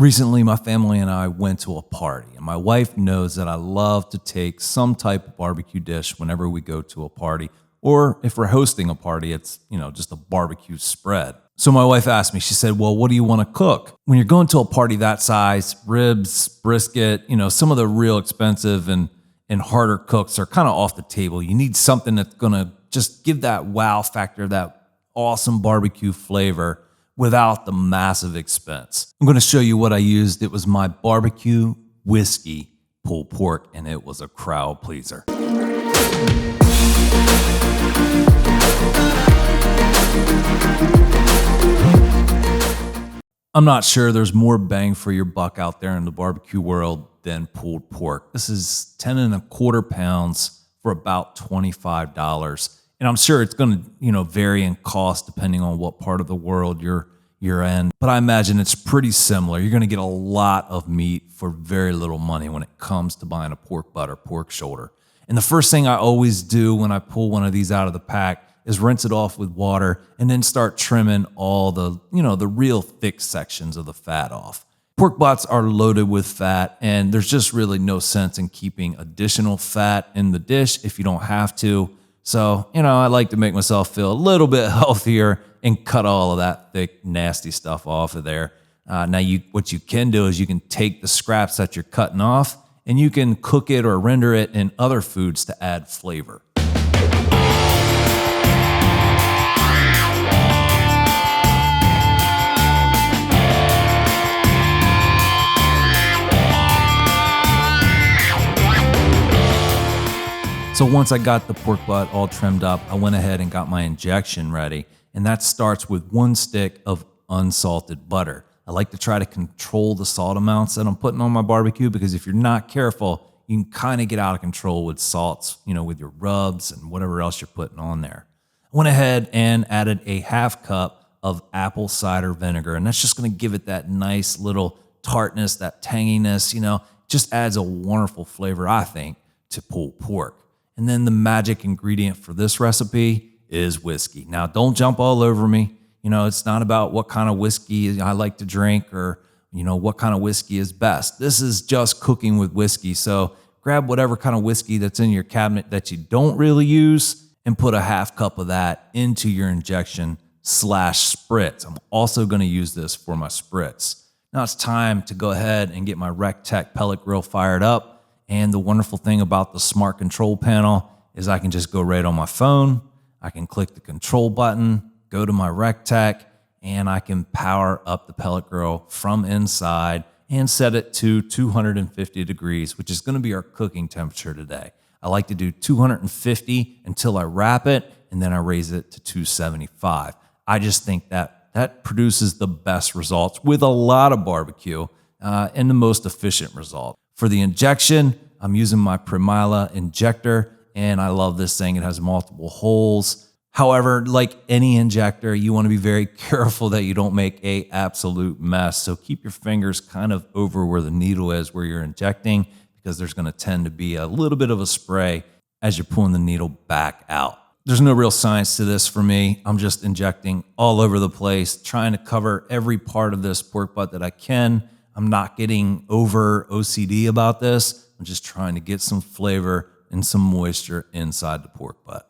Recently, my family and I went to a party, and my wife knows that I love to take some type of barbecue dish whenever we go to a party, or if we're hosting a party, it's, just a barbecue spread. So my wife asked me, she said, well, what do you want to cook? When you're going to a party that size, ribs, brisket, some of the real expensive and harder cooks are kind of off the table. You need something that's going to just give that wow factor, that awesome barbecue flavor without the massive expense. I'm going to show you what I used. It was my barbecue whiskey pulled pork, and it was a crowd pleaser. I'm not sure there's more bang for your buck out there in the barbecue world than pulled pork. This is 10.25 pounds for about $25. And I'm sure it's going to, vary in cost depending on what part of the world you're in. But I imagine it's pretty similar. You're going to get a lot of meat for very little money when it comes to buying a pork butt or pork shoulder. And the first thing I always do when I pull one of these out of the pack is rinse it off with water and then start trimming all the, the real thick sections of the fat off. Pork butts are loaded with fat, and there's just really no sense in keeping additional fat in the dish if you don't have to. So, I like to make myself feel a little bit healthier and cut all of that thick, nasty stuff off of there. Now, what you can do is you can take the scraps that you're cutting off and you can cook it or render it in other foods to add flavor. So once I got the pork butt all trimmed up, I went ahead and got my injection ready, and that starts with 1 stick of unsalted butter. I like to try to control the salt amounts that I'm putting on my barbecue, because if you're not careful, you can kind of get out of control with salts, with your rubs and whatever else you're putting on there. I went ahead and added a 1/2 cup of apple cider vinegar, and that's just going to give it that nice little tartness, that tanginess, just adds a wonderful flavor, I think, to pulled pork. And then the magic ingredient for this recipe is whiskey. Now, don't jump all over me. It's not about what kind of whiskey I like to drink or, what kind of whiskey is best. This is just cooking with whiskey. So grab whatever kind of whiskey that's in your cabinet that you don't really use and put a 1/2 cup of that into your injection / spritz. I'm also going to use this for my spritz. Now it's time to go ahead and get my RecTech pellet grill fired up. And the wonderful thing about the smart control panel is I can just go right on my phone. I can click the control button, go to my RecTech, and I can power up the pellet grill from inside and set it to 250 degrees, which is going to be our cooking temperature today. I like to do 250 until I wrap it, and then I raise it to 275. I just think that produces the best results with a lot of barbecue and the most efficient result. For the injection, I'm using my Primila injector, and I love this thing. It has multiple holes. However, like any injector, you want to be very careful that you don't make an absolute mess. So keep your fingers kind of over where the needle is where you're injecting, because there's going to tend to be a little bit of a spray as you're pulling the needle back out. There's no real science to this for me. I'm just injecting all over the place, trying to cover every part of this pork butt that I can. I'm not getting over OCD about this. I'm just trying to get some flavor and some moisture inside the pork butt.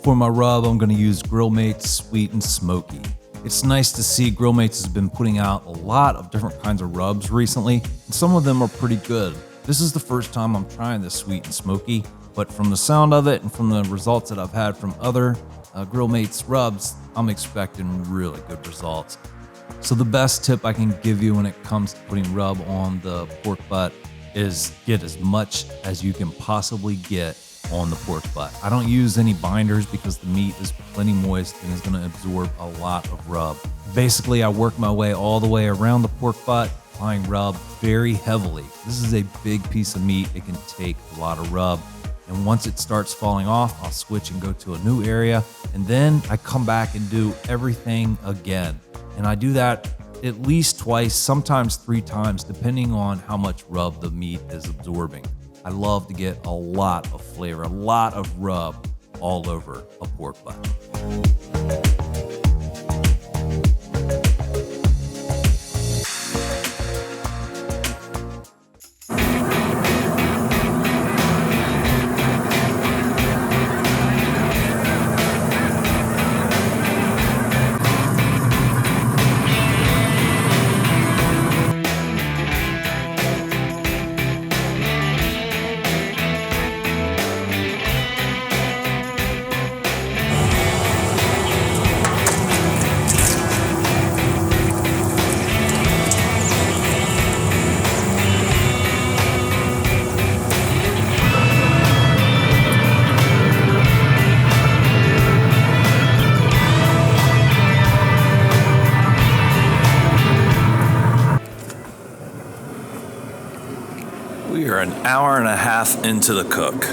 For my rub, I'm going to use Grill Mates Sweet and Smoky. It's nice to see Grill Mates has been putting out a lot of different kinds of rubs recently, and some of them are pretty good. This is the first time I'm trying this Sweet and Smoky, but from the sound of it and from the results that I've had from other Grill Mates rubs, I'm expecting really good results. So the best tip I can give you when it comes to putting rub on the pork butt is get as much as you can possibly get on the pork butt. I don't use any binders because the meat is plenty moist and is going to absorb a lot of rub. Basically, I work my way all the way around the pork butt, applying rub very heavily. This is a big piece of meat. It can take a lot of rub. And once it starts falling off, I'll switch and go to a new area. And then I come back and do everything again. And I do that at least twice, sometimes 3 times, depending on how much rub the meat is absorbing. I love to get a lot of flavor, a lot of rub all over a pork butt. We are an hour and a half into the cook.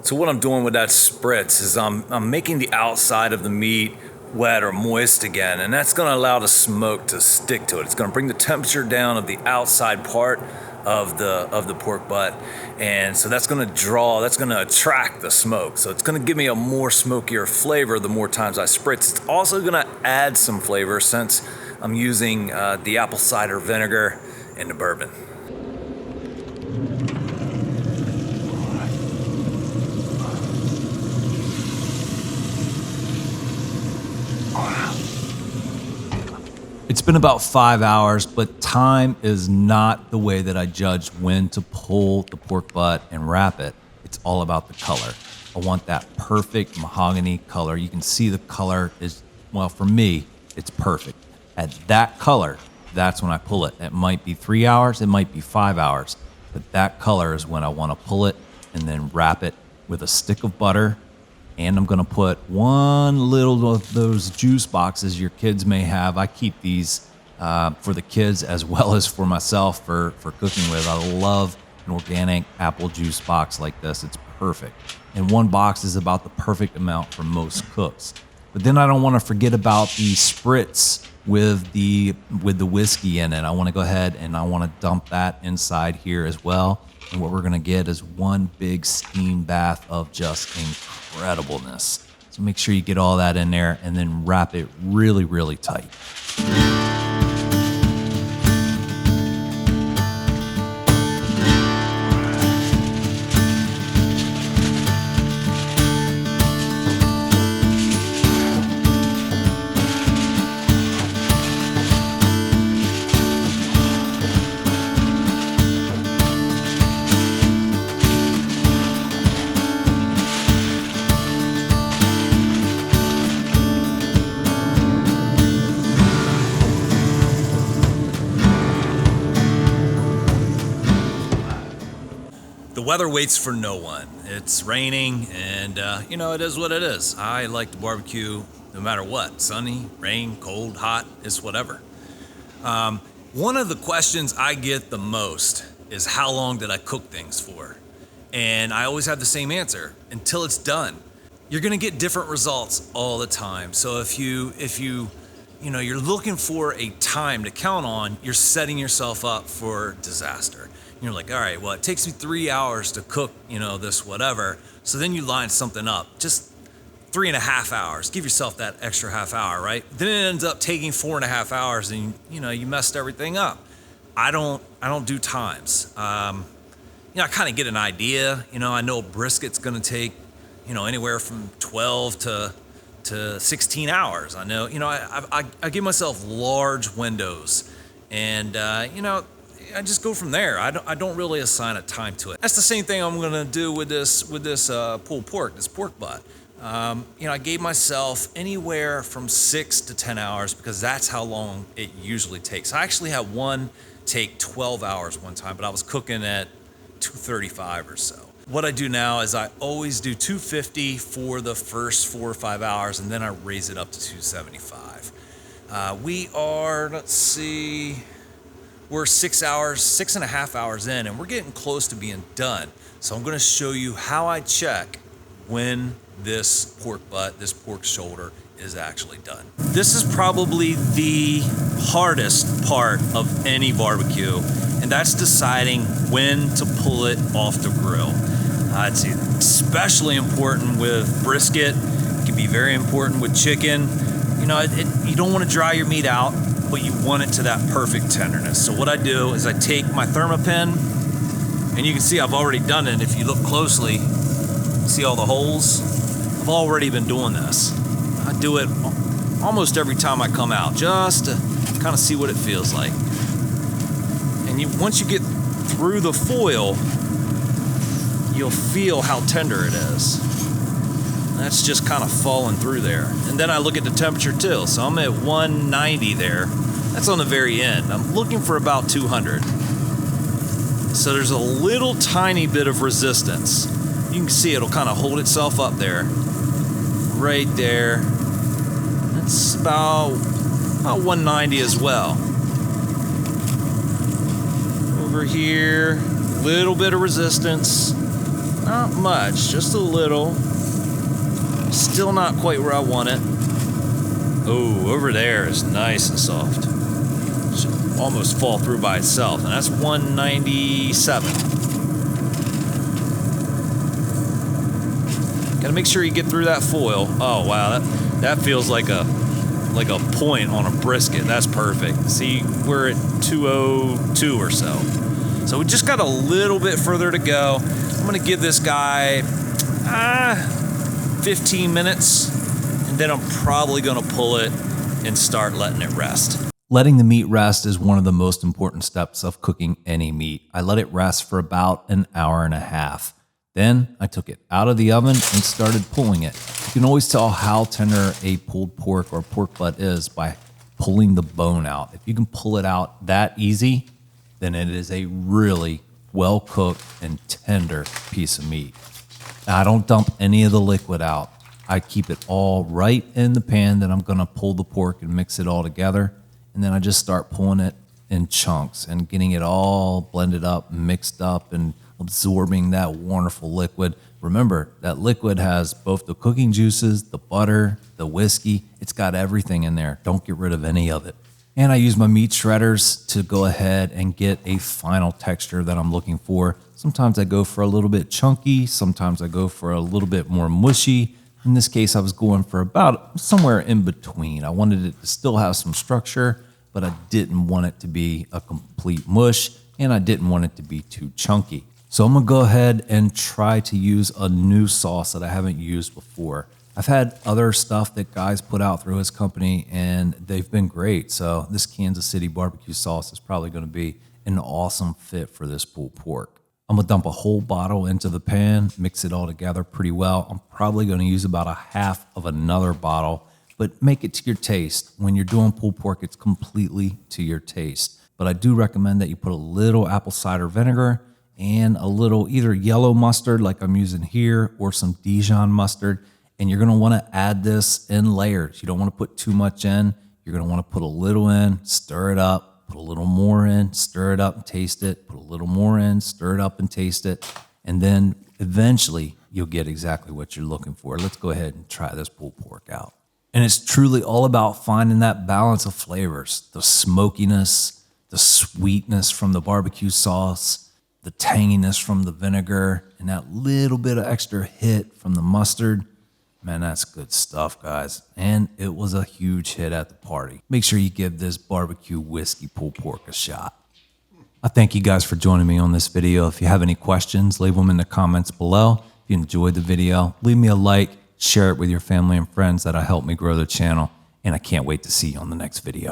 So what I'm doing with that spritz is I'm making the outside of the meat wet or moist again, and that's gonna allow the smoke to stick to it. It's gonna bring the temperature down of the outside part of the pork butt, and so that's gonna attract the smoke. So it's gonna give me a more smokier flavor the more times I spritz. It's also gonna add some flavor since I'm using the apple cider vinegar and the bourbon. It's been about 5 hours, but time is not the way that I judge when to pull the pork butt and wrap it. It's all about the color. I want that perfect mahogany color. You can see the color is, well, for me, it's perfect. At that color, that's when I pull it. It might be 3 hours, it might be 5 hours, but that color is when I want to pull it and then wrap it with a stick of butter. And I'm gonna put one little of those juice boxes your kids may have. I keep these for the kids as well as for myself for cooking with. I love an organic apple juice box like this. It's perfect. And one box is about the perfect amount for most cooks. But then I don't wanna forget about the spritz with the whiskey in it. I wanna go ahead and I wanna dump that inside here as well. And what we're gonna get is one big steam bath of just incredibleness. So make sure you get all that in there and then wrap it really, really tight. The weather waits for no one. It's raining and it is what it is. I like to barbecue no matter what. Sunny, rain, cold, hot, it's whatever. One of the questions I get the most is how long did I cook things for? And I always have the same answer, until it's done. You're gonna get different results all the time. So if you're looking for a time to count on, you're setting yourself up for disaster. You're like, all right, well, it takes me 3 hours to cook, this whatever. So then you line something up, just 3.5 hours. Give yourself that extra half hour, right? Then it ends up taking 4.5 hours, and you messed everything up. I don't do times. I kind of get an idea. I know brisket's gonna take, anywhere from 12 to 16 hours. I know, I give myself large windows, and I just go from there. I don't really assign a time to it. That's the same thing I'm gonna do with this pulled pork, this pork butt. You know, I gave myself anywhere from 6 to 10 hours because that's how long it usually takes. I actually had one take 12 hours one time, but I was cooking at 235 or so. What I do now is I always do 250 for the first 4 or 5 hours, and then I raise it up to 275. We are, let's see, we're 6.5 hours in, and we're getting close to being done. So I'm gonna show you how I check when this pork butt, this pork shoulder is actually done. This is probably the hardest part of any barbecue, and that's deciding when to pull it off the grill. It's especially important with brisket. It can be very important with chicken. You know, you don't want to dry your meat out, but you want it to that perfect tenderness. So what I do is I take my Thermopin, and you can see I've already done it. If you look closely, see all the holes? I've already been doing this. I do it almost every time I come out, just to kind of see what it feels like. And once you get through the foil, you'll feel how tender it is. That's just kind of falling through there. And then I look at the temperature too. So I'm at 190 there. That's on the very end. I'm looking for about 200. So there's a little tiny bit of resistance. You can see it'll kind of hold itself up there. Right there. That's about 190 as well. Over here, little bit of resistance. Not much, just a little. Still not quite where I want it. Oh, over there is nice and soft. Should almost fall through by itself, and that's 197. Gotta make sure you get through that foil. Oh wow, that feels like a point on a brisket. That's perfect. See, we're at 202 or so. So we just got a little bit further to go. I'm gonna give this guy 15 minutes, and then I'm probably gonna pull it and start letting it rest. Letting the meat rest is one of the most important steps of cooking any meat. I let it rest for about an hour and a half. Then I took it out of the oven and started pulling it. You can always tell how tender a pulled pork or pork butt is by pulling the bone out. If you can pull it out that easy, then it is a really well-cooked and tender piece of meat. Now, I don't dump any of the liquid out. I keep it all right in the pan that I'm gonna pull the pork and mix it all together. And then I just start pulling it in chunks and getting it all blended up, mixed up, and absorbing that wonderful liquid. Remember, that liquid has both the cooking juices, the butter, the whiskey. It's got everything in there. Don't get rid of any of it. And I use my meat shredders to go ahead and get a final texture that I'm looking for. Sometimes I go for a little bit chunky. Sometimes I go for a little bit more mushy. In this case, I was going for about somewhere in between. I wanted it to still have some structure, but I didn't want it to be a complete mush, and I didn't want it to be too chunky. So I'm gonna go ahead and try to use a new sauce that I haven't used before. I've had other stuff that guys put out through his company, and they've been great. So this Kansas City barbecue sauce is probably gonna be an awesome fit for this pulled pork. I'm gonna dump a whole bottle into the pan, mix it all together pretty well. I'm probably gonna use about a half of another bottle, but make it to your taste. When you're doing pulled pork, it's completely to your taste. But I do recommend that you put a little apple cider vinegar and a little either yellow mustard like I'm using here or some Dijon mustard. And you're gonna wanna add this in layers. You don't wanna put too much in. You're gonna wanna put a little in, stir it up, put a little more in, stir it up and taste it, put a little more in, stir it up and taste it. And then eventually you'll get exactly what you're looking for. Let's go ahead and try this pulled pork out. And it's truly all about finding that balance of flavors, the smokiness, the sweetness from the barbecue sauce, the tanginess from the vinegar, and that little bit of extra hit from the mustard. Man, that's good stuff, guys. And it was a huge hit at the party. Make sure you give this barbecue whiskey pulled pork a shot. I thank you guys for joining me on this video. If you have any questions, leave them in the comments below. If you enjoyed the video, leave me a like, share it with your family and friends. That'll help me grow the channel. And I can't wait to see you on the next video.